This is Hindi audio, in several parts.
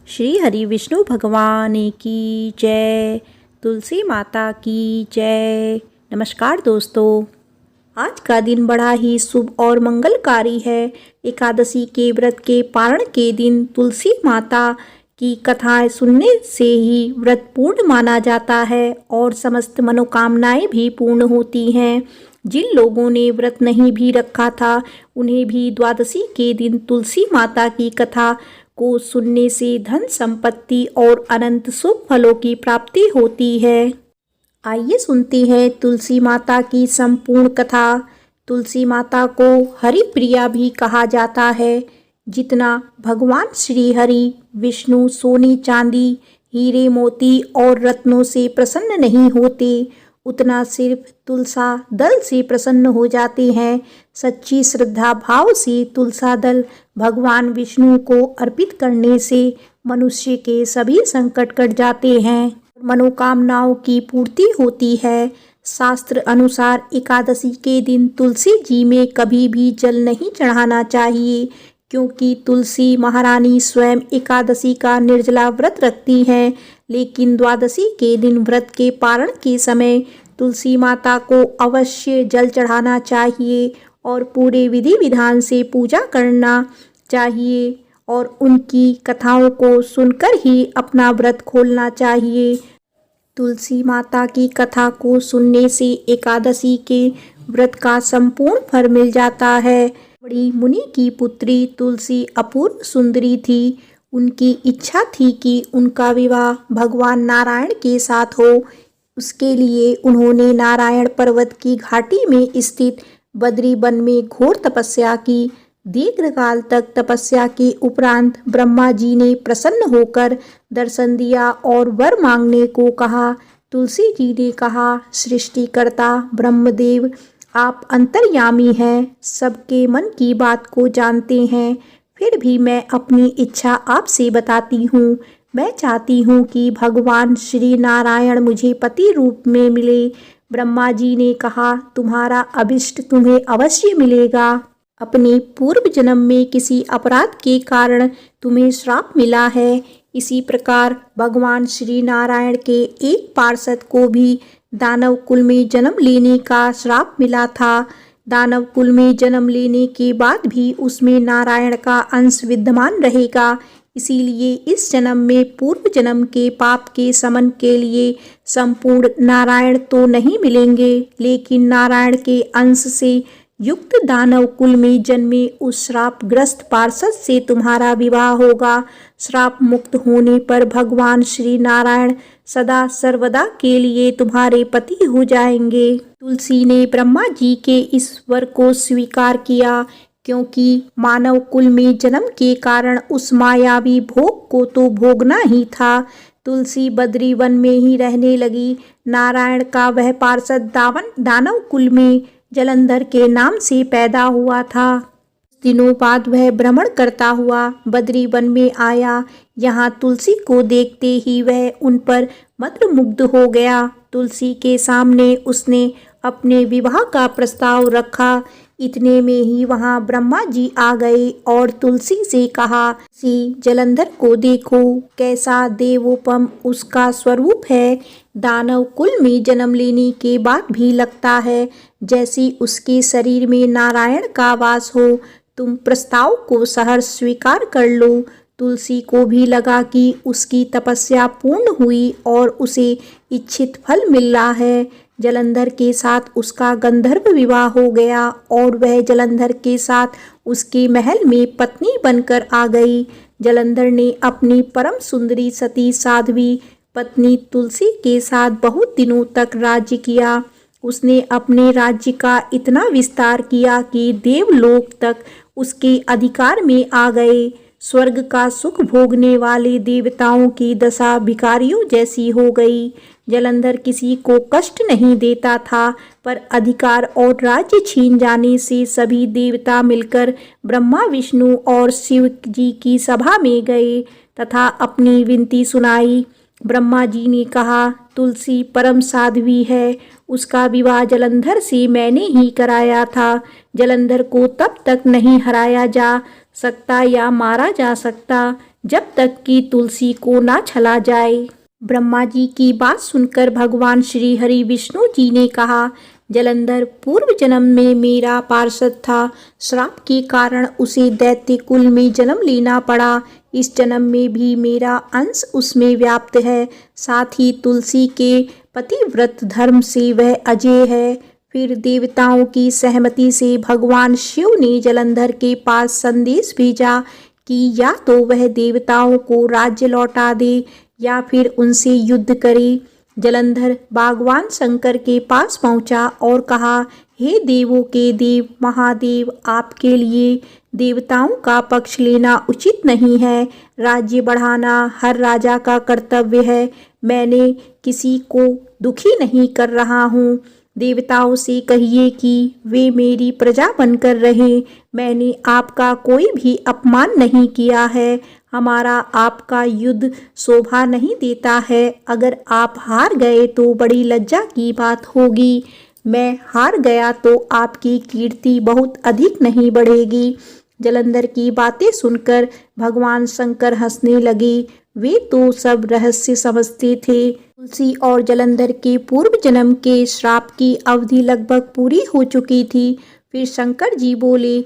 श्री हरि विष्णु भगवान की जय। तुलसी माता की जय। नमस्कार दोस्तों, आज का दिन बड़ा ही शुभ और मंगलकारी है। एकादशी के व्रत के पारण के दिन तुलसी माता की कथाएं सुनने से ही व्रत पूर्ण माना जाता है और समस्त मनोकामनाएं भी पूर्ण होती हैं। जिन लोगों ने व्रत नहीं भी रखा था उन्हें भी द्वादशी के दिन तुलसी माता की कथा को सुनने से धन संपत्ति और अनंत शुभ फलों की प्राप्ति होती है। आइए सुनते हैं तुलसी माता की संपूर्ण कथा। तुलसी माता को हरि प्रिया भी कहा जाता है। जितना भगवान श्री हरि विष्णु सोने चांदी हीरे मोती और रत्नों से प्रसन्न नहीं होते, उतना सिर्फ तुलसा दल से प्रसन्न हो जाते हैं। सच्ची श्रद्धा भाव से तुलसा दल भगवान विष्णु को अर्पित करने से मनुष्य के सभी संकट कट जाते हैं, मनोकामनाओं की पूर्ति होती है। शास्त्र अनुसार एकादशी के दिन तुलसी जी में कभी भी जल नहीं चढ़ाना चाहिए, क्योंकि तुलसी महारानी स्वयं एकादशी का निर्जला व्रत रखती हैं। लेकिन द्वादशी के दिन व्रत के पारण के समय तुलसी माता को अवश्य जल चढ़ाना चाहिए और पूरे विधि विधान से पूजा करना चाहिए और उनकी कथाओं को सुनकर ही अपना व्रत खोलना चाहिए। तुलसी माता की कथा को सुनने से एकादशी के व्रत का संपूर्ण फल मिल जाता है। बड़ी मुनि की पुत्री तुलसी अपूर्व सुंदरी थी। उनकी इच्छा थी कि उनका विवाह भगवान नारायण के साथ हो। उसके लिए उन्होंने नारायण पर्वत की घाटी में स्थित बद्री वन में घोर तपस्या की। दीर्घकाल तक तपस्या के उपरांत ब्रह्मा जी ने प्रसन्न होकर दर्शन दिया और वर मांगने को कहा। तुलसी जी ने कहा, सृष्टिकर्ता ब्रह्मदेव, आप अंतर्यामी हैं, सबके मन की बात को जानते हैं। फिर भी मैं अपनी इच्छा आपसे बताती हूँ। मैं चाहती हूँ कि भगवान श्री नारायण मुझे पति रूप में मिले। ब्रह्मा जी ने कहा, तुम्हारा अभिष्ट तुम्हें अवश्य मिलेगा। अपने पूर्व जन्म में किसी अपराध के कारण तुम्हें श्राप मिला है। इसी प्रकार भगवान श्री नारायण के एक पार्षद को भी दानव कुल में जन्म लेने का श्राप मिला था। दानव कुल में जन्म लेने के बाद भी उसमें नारायण का अंश विद्यमान रहेगा। इसीलिए इस जन्म में पूर्व जन्म के पाप के शमन के लिए संपूर्ण नारायण तो नहीं मिलेंगे, लेकिन नारायण के अंश से युक्त दानव कुल में जन्मे उस श्रापग्रस्त पार्षद से तुम्हारा विवाह होगा। श्राप मुक्त होने पर भगवान श्री नारायण सदा सर्वदा के लिए तुम्हारे पति हो जाएंगे। तुलसी ने ब्रह्मा जी के इस वर को स्वीकार किया, क्योंकि मानव कुल में जन्म के कारण उस मायावी भोग को तो भोगना ही था। तुलसी बद्री वन में ही रहने लगी। नारायण का वह पार्षद दानव कुल में जलंधर के नाम से पैदा हुआ था। दिनों बाद वह भ्रमण करता हुआ बद्री वन में आया। यहाँ तुलसी को देखते ही वह उन पर मंत्रमुग्ध हो गया। तुलसी के सामने उसने अपने विवाह का प्रस्ताव रखा। इतने में ही वहाँ ब्रह्मा जी आ गए और तुलसी से कहा, जलंधर को देखो, कैसा देवोपम उसका स्वरूप है। दानव कुल में जन्म लेने के बाद भी लगता है जैसे उसके शरीर में नारायण का वास हो। तुम प्रस्ताव को सहर्ष स्वीकार कर लो। तुलसी को भी लगा कि उसकी तपस्या पूर्ण हुई और उसे इच्छित फल मिल रहा है। जलंधर के साथ उसका गंधर्व विवाह हो गया और वह जलंधर के साथ उसके महल में पत्नी बनकर आ गई। जलंधर ने अपनी परम सुंदरी सती साध्वी पत्नी तुलसी के साथ बहुत दिनों तक राज्य किया। उसने अपने राज्य का इतना विस्तार किया कि देवलोक तक उसके अधिकार में आ गए। स्वर्ग का सुख भोगने वाले देवताओं की दशा भिखारियों जैसी हो गई। जलंधर किसी को कष्ट नहीं देता था, पर अधिकार और राज्य छीन जाने से सभी देवता मिलकर ब्रह्मा विष्णु और शिव जी की सभा में गए तथा अपनी विनती सुनाई। ब्रह्मा जी ने कहा, तुलसी परम साध्वी है, उसका विवाह जलंधर से मैंने ही कराया था। जलंधर को तब तक नहीं हराया जा सकता या मारा जा सकता जब तक कि तुलसी को ना छला जाए। ब्रह्मा जी की बात सुनकर भगवान श्री हरि विष्णु जी ने कहा, जलंधर पूर्व जन्म में मेरा पार्षद था। श्राप के कारण उसे दैत्य कुल में जन्म लेना पड़ा। इस जन्म में भी मेरा अंश उसमें व्याप्त है। साथ ही तुलसी के पतिव्रत धर्म से वह अजय है। फिर देवताओं की सहमति से भगवान शिव ने जलंधर के पास संदेश भेजा कि या तो वह देवताओं को राज्य लौटा दे या फिर उनसे युद्ध करे। जलंधर भगवान शंकर के पास पहुंचा और कहा, हे देवों के देव महादेव, आपके लिए देवताओं का पक्ष लेना उचित नहीं है। राज्य बढ़ाना हर राजा का कर्तव्य है। मैंने किसी को दुखी नहीं कर रहा हूँ। देवताओं से कहिए कि वे मेरी प्रजा बनकर रहें। मैंने आपका कोई भी अपमान नहीं किया है। हमारा आपका युद्ध शोभा नहीं देता है। अगर आप हार गए तो बड़ी लज्जा की बात होगी। मैं हार गया तो आपकी कीर्ति बहुत अधिक नहीं बढ़ेगी। जलंधर की बातें सुनकर भगवान शंकर हंसने लगे। वे तो सब रहस्य समझते थे। तुलसी और जलंधर के पूर्व जन्म के श्राप की अवधि लगभग पूरी हो चुकी थी। फिर शंकर जी बोले,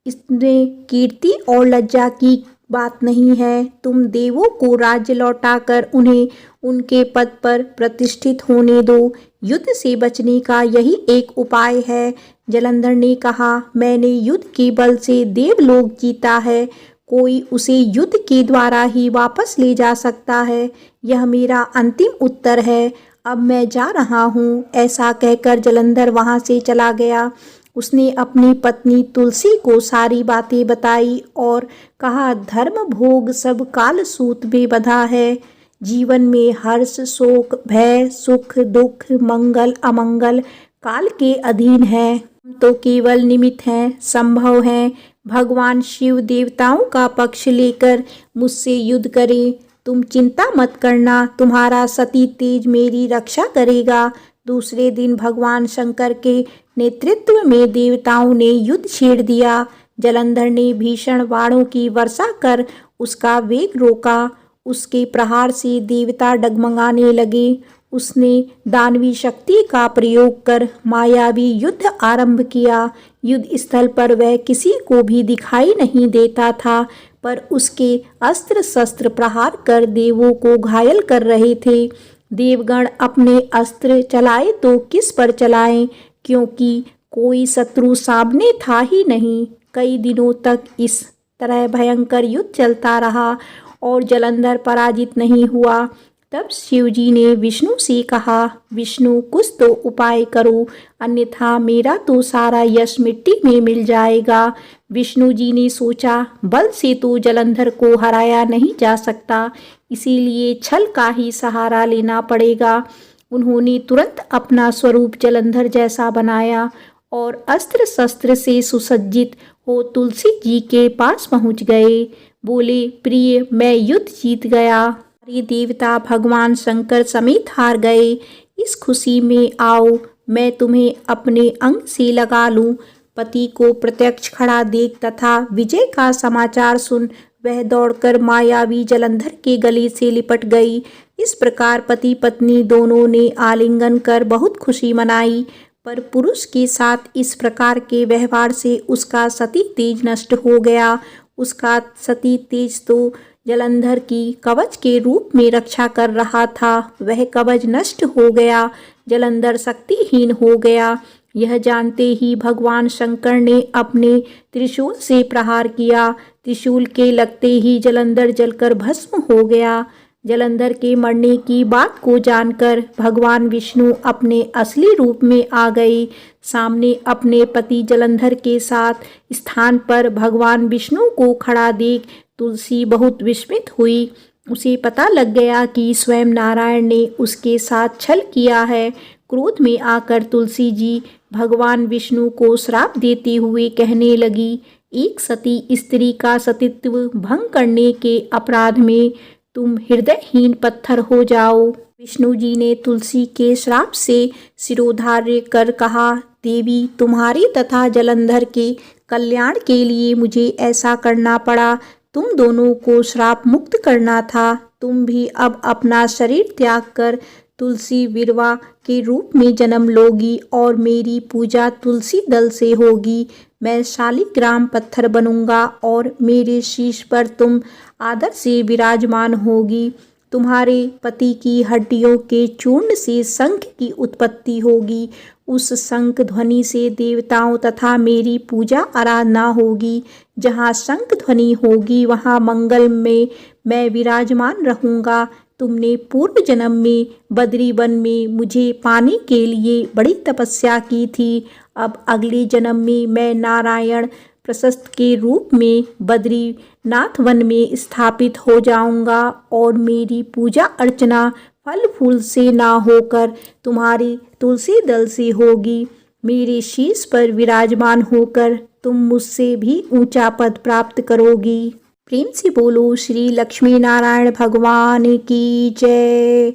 इसमें कीर्ति और लज्जा की बात नहीं है। तुम देवों को राज्य लौटाकर उन्हें उनके पद पर प्रतिष्ठित होने दो। युद्ध से बचने का यही एक उपाय है। जलंधर ने कहा, मैंने युद्ध के बल से देवलोक जीता है। कोई उसे युद्ध के द्वारा ही वापस ले जा सकता है। यह मेरा अंतिम उत्तर है। अब मैं जा रहा हूँ। ऐसा कहकर जलंधर वहाँ से चला गया। उसने अपनी पत्नी तुलसी को सारी बातें बताई और कहा, धर्म भोग सब काल सूत में बंधा है। जीवन में हर्ष शोक भय सुख दुख मंगल अमंगल काल के अधीन है। हम तो केवल निमित्त हैं, संभव हैं। भगवान शिव देवताओं का पक्ष लेकर मुझसे युद्ध करें। तुम चिंता मत करना, तुम्हारा सती तेज मेरी रक्षा करेगा। दूसरे दिन भगवान शंकर के नेतृत्व में देवताओं ने युद्ध छेड़ दिया। जलंधर ने भीषण बाणों की वर्षा कर उसका वेग रोका। उसके प्रहार से देवता डगमगाने लगे। उसने दानवी शक्ति का प्रयोग कर मायावी युद्ध आरंभ किया। युद्ध स्थल पर वह किसी को भी दिखाई नहीं देता था, पर उसके अस्त्र शस्त्र प्रहार कर देवों को घायल कर रहे थे। देवगण अपने अस्त्र चलाए तो किस पर चलाएं, क्योंकि कोई शत्रु सामने था ही नहीं। कई दिनों तक इस तरह भयंकर युद्ध चलता रहा और जलंधर पराजित नहीं हुआ। तब शिवजी ने विष्णु से कहा, विष्णु कुछ तो उपाय करो, अन्यथा मेरा तो सारा यश मिट्टी में मिल जाएगा। विष्णु जी ने सोचा, बल से तो जलंधर को हराया नहीं जा सकता, इसीलिए छल का ही सहारा लेना पड़ेगा। उन्होंने तुरंत अपना स्वरूप जलंधर जैसा बनाया और अस्त्र शस्त्र से सुसज्जित हो तुलसी जी के पास पहुंच गए। बोले, प्रिय, मैं युद्ध जीत गया। सारे देवता भगवान शंकर समेत हार गए। इस खुशी में आओ, मैं तुम्हें अपने अंग से लगा लूं। पति को प्रत्यक्ष खड़ा देख तथा विजय का समाचार सुन वह दौड़कर मायावी जलंधर के गले से लिपट गई। इस प्रकार पति पत्नी दोनों ने आलिंगन कर बहुत खुशी मनाई। पर पुरुष के साथ इस प्रकार के व्यवहार से उसका सती तेज नष्ट हो गया। उसका सती तेज तो जलंधर की कवच के रूप में रक्षा कर रहा था। वह कवच नष्ट हो गया। जलंधर शक्तिहीन हो गया। यह जानते ही भगवान शंकर ने अपने त्रिशूल से प्रहार किया। त्रिशूल के लगते ही जलंधर जलकर भस्म हो गया। जलंधर के मरने की बात को जानकर भगवान विष्णु अपने असली रूप में आ गए। सामने अपने पति जलंधर के साथ स्थान पर भगवान विष्णु को खड़ा देख तुलसी बहुत विस्मित हुई। उसे पता लग गया कि स्वयं नारायण ने उसके साथ छल किया है। क्रोध में आकर तुलसी जी भगवान विष्णु को श्राप देते हुए कहने लगी, एक सती स्त्री का सतीत्व भंग करने के अपराध में तुम हृदयहीन पत्थर हो जाओ। विष्णु जी ने तुलसी के श्राप से सिरोधार्य कर कहा, देवी, तुम्हारे तथा जलंधर के कल्याण के लिए मुझे ऐसा करना पड़ा। तुम दोनों को श्राप मुक्त करना था। तुम भी अब अपना शरीर त्याग कर तुलसी विरवा के रूप में जन्म लोगी और मेरी पूजा तुलसी दल से होगी। मैं शालिग्राम पत्थर बनूंगा और मेरे शीश पर तुम आदर से विराजमान होगी। तुम्हारे पति की हड्डियों के चूर्ण से शंख की उत्पत्ति होगी। उस शंख ध्वनि से देवताओं तथा मेरी पूजा आराधना होगी। जहाँ शंख ध्वनि होगी वहाँ मंगल में मैं विराजमान रहूँगा। तुमने पूर्व जन्म में बद्री वन में मुझे पाने के लिए बड़ी तपस्या की थी। अब अगले जन्म में मैं नारायण प्रशस्त के रूप में बद्रीनाथ वन में स्थापित हो जाऊंगा और मेरी पूजा अर्चना फल फूल से ना होकर तुम्हारी तुलसी दल से होगी। मेरे शीश पर विराजमान होकर तुम मुझसे भी ऊंचा पद प्राप्त करोगी। प्रेम से बोलो श्री लक्ष्मी नारायण भगवान की जय।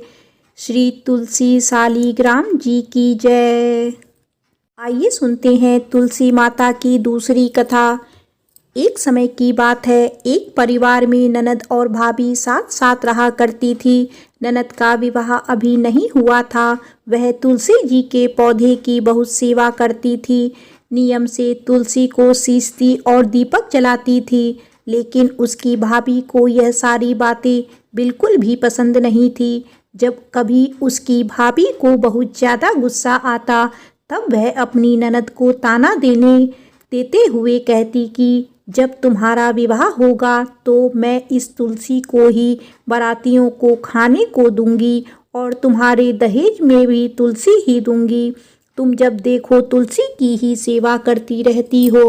श्री तुलसी शालिग्राम जी की जय। आइए सुनते हैं तुलसी माता की दूसरी कथा। एक समय की बात है, एक परिवार में ननद और भाभी साथ साथ रहा करती थी। ननद का विवाह अभी नहीं हुआ था। वह तुलसी जी के पौधे की बहुत सेवा करती थी। नियम से तुलसी को सींचती और दीपक जलाती थी। लेकिन उसकी भाभी को यह सारी बातें बिल्कुल भी पसंद नहीं थी। जब कभी उसकी भाभी को बहुत ज़्यादा गुस्सा आता तब वह अपनी ननद को ताना देते हुए कहती कि जब तुम्हारा विवाह होगा तो मैं इस तुलसी को ही बारातियों को खाने को दूंगी और तुम्हारे दहेज में भी तुलसी ही दूंगी। तुम जब देखो तुलसी की ही सेवा करती रहती हो।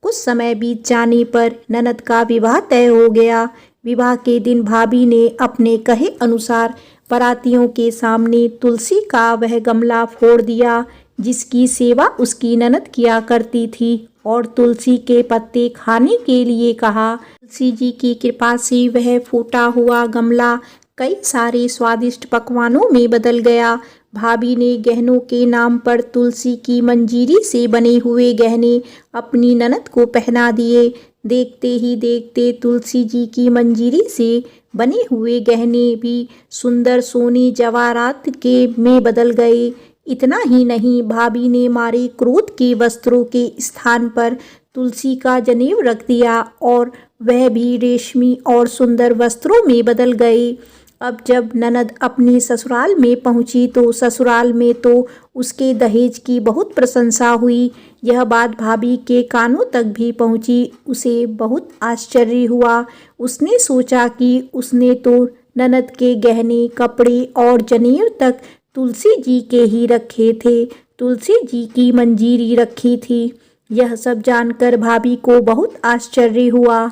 कुछ समय बीत जाने पर ननद का विवाह तय हो गया। विवाह के दिन भाभी ने अपने कहे अनुसार बारातियों के सामने तुलसी का वह गमला फोड़ दिया जिसकी सेवा उसकी ननद किया करती थी और तुलसी के पत्ते खाने के लिए कहा। तुलसी जी की कृपा से वह फूटा हुआ गमला कई सारे स्वादिष्ट पकवानों में बदल गया। भाभी ने गहनों के नाम पर तुलसी की मंजीरी से बने हुए गहने अपनी ननद को पहना दिए। देखते ही देखते तुलसी जी की मंजीरी से बने हुए गहने भी सुंदर सोने जवाहरात के में बदल गए। इतना ही नहीं, भाभी ने मारे क्रोध के वस्त्रों के स्थान पर तुलसी का जनेऊ रख दिया और वह भी रेशमी और सुंदर वस्त्रों में बदल गए। अब जब ननद अपनी ससुराल में पहुंची तो ससुराल में तो उसके दहेज की बहुत प्रशंसा हुई। यह बात भाभी के कानों तक भी पहुंची। उसे बहुत आश्चर्य हुआ। उसने सोचा कि उसने तो ननद के गहने, कपड़े और जनेऊ तक तुलसी जी के ही रखे थे, तुलसी जी की मंजीरी रखी थी। यह सब जानकर भाभी को बहुत आश्चर्य हुआ।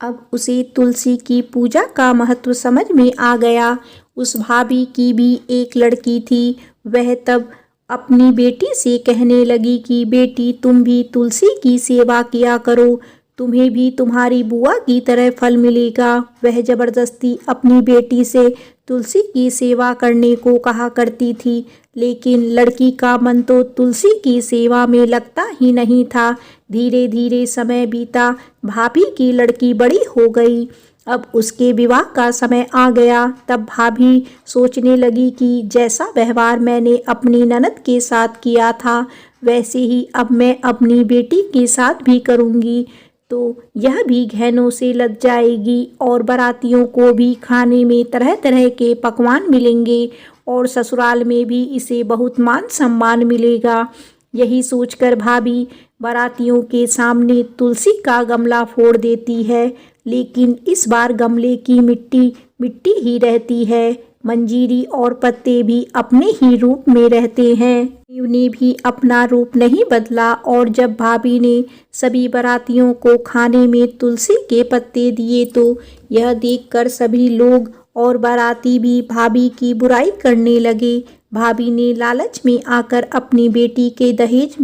अब उसे तुलसी की पूजा का महत्व समझ में आ गया। उस भाभी की भी एक लड़की थी। वह तब अपनी बेटी से कहने लगी कि बेटी तुम भी तुलसी की सेवा किया करो, तुम्हें भी तुम्हारी बुआ की तरह फल मिलेगा। वह जबरदस्ती अपनी बेटी से तुलसी की सेवा करने को कहा करती थी, लेकिन लड़की का मन तो तुलसी की सेवा में लगता ही नहीं था। धीरे धीरे समय बीता। भाभी की लड़की बड़ी हो गई। अब उसके विवाह का समय आ गया। तब भाभी सोचने लगी कि जैसा व्यवहार मैंने अपनी ननद के साथ किया था वैसे ही अब मैं अपनी बेटी के साथ भी करूँगी, तो यह भी गहनों से लद जाएगी और बारातियों को भी खाने में तरह तरह के पकवान मिलेंगे और ससुराल में भी इसे बहुत मान सम्मान मिलेगा। यही सोचकर भाभी बारातियों के सामने तुलसी का गमला फोड़ देती है, लेकिन इस बार गमले की मिट्टी मिट्टी ही रहती है। मंजीरी और पत्ते भी अपने ही रूप में रहते हैं। ने भी अपना रूप नहीं बदला और जब भाभी ने सभी बारातियों को खाने में तुलसी के पत्ते दिए तो यह देखकर सभी लोग और बाराती भी भाभी की बुराई करने लगे। भाभी ने लालच में आकर अपनी बेटी के दहेज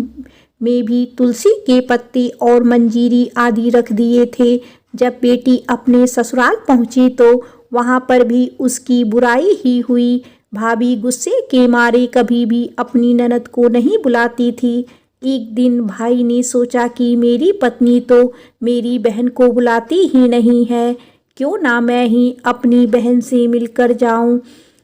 में भी तुलसी के पत्ते और मंजीरी आदि रख दिए थे। जब बेटी अपने ससुराल पहुंची तो वहां पर भी उसकी बुराई ही हुई। भाभी गुस्से के मारे कभी भी अपनी ननद को नहीं बुलाती थी, एक दिन भाई ने सोचा कि मेरी पत्नी तो मेरी बहन को बुलाती ही नहीं है, क्यों ना मैं ही अपनी बहन से मिलकर जाऊं।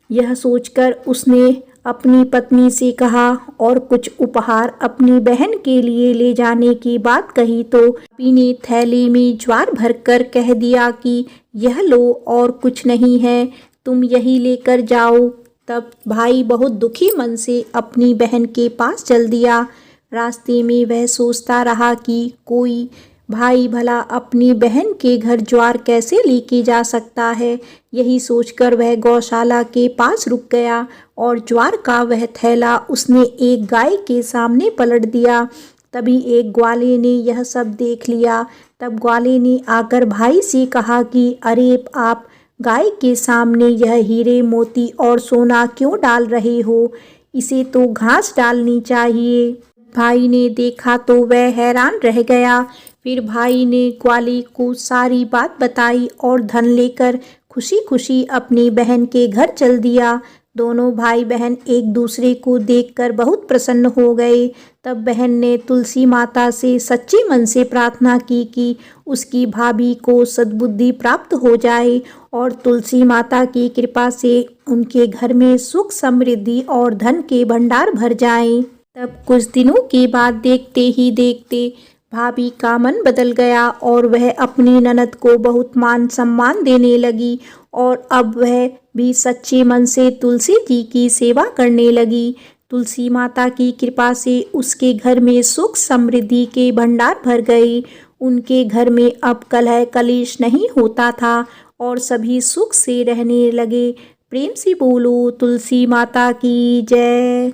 यह सोचकर उसने अपनी पत्नी से कहा और कुछ उपहार अपनी बहन के लिए ले जाने की बात कही तो भाभी ने थैली में ज्वार भरकर कह दिया कि यह लो और कुछ नहीं है, तुम यही लेकर जाओ। तब भाई बहुत दुखी मन से अपनी बहन के पास चल दिया। रास्ते में वह सोचता रहा कि कोई भाई भला अपनी बहन के घर ज्वार कैसे लेके जा सकता है। यही सोचकर वह गौशाला के पास रुक गया और ज्वार का वह थैला उसने एक गाय के सामने पलट दिया। तभी एक ग्वाले ने यह सब देख लिया। तब ग्वाले ने आकर भाई से कहा कि अरे आप गाय के सामने यह हीरे मोती और सोना क्यों डाल रहे हो, इसे तो घास डालनी चाहिए। भाई ने देखा तो वह हैरान रह गया। फिर भाई ने ग्वाले को सारी बात बताई और धन लेकर खुशी खुशी अपनी बहन के घर चल दिया। दोनों भाई बहन एक दूसरे को देखकर बहुत प्रसन्न हो गए। तब बहन ने तुलसी माता से सच्चे मन से प्रार्थना की कि उसकी भाभी को सद्बुद्धि प्राप्त हो जाए और तुलसी माता की कृपा से उनके घर में सुख समृद्धि और धन के भंडार भर जाएं। तब कुछ दिनों के बाद देखते ही देखते भाभी का मन बदल गया और वह अपनी ननद को बहुत मान सम्मान देने लगी और अब वह भी सच्चे मन से तुलसी जी की सेवा करने लगी। तुलसी माता की कृपा से उसके घर में सुख समृद्धि के भंडार भर गए। उनके घर में अब कलह कलेश नहीं होता था और सभी सुख से रहने लगे। प्रेम से बोलो तुलसी माता की जय।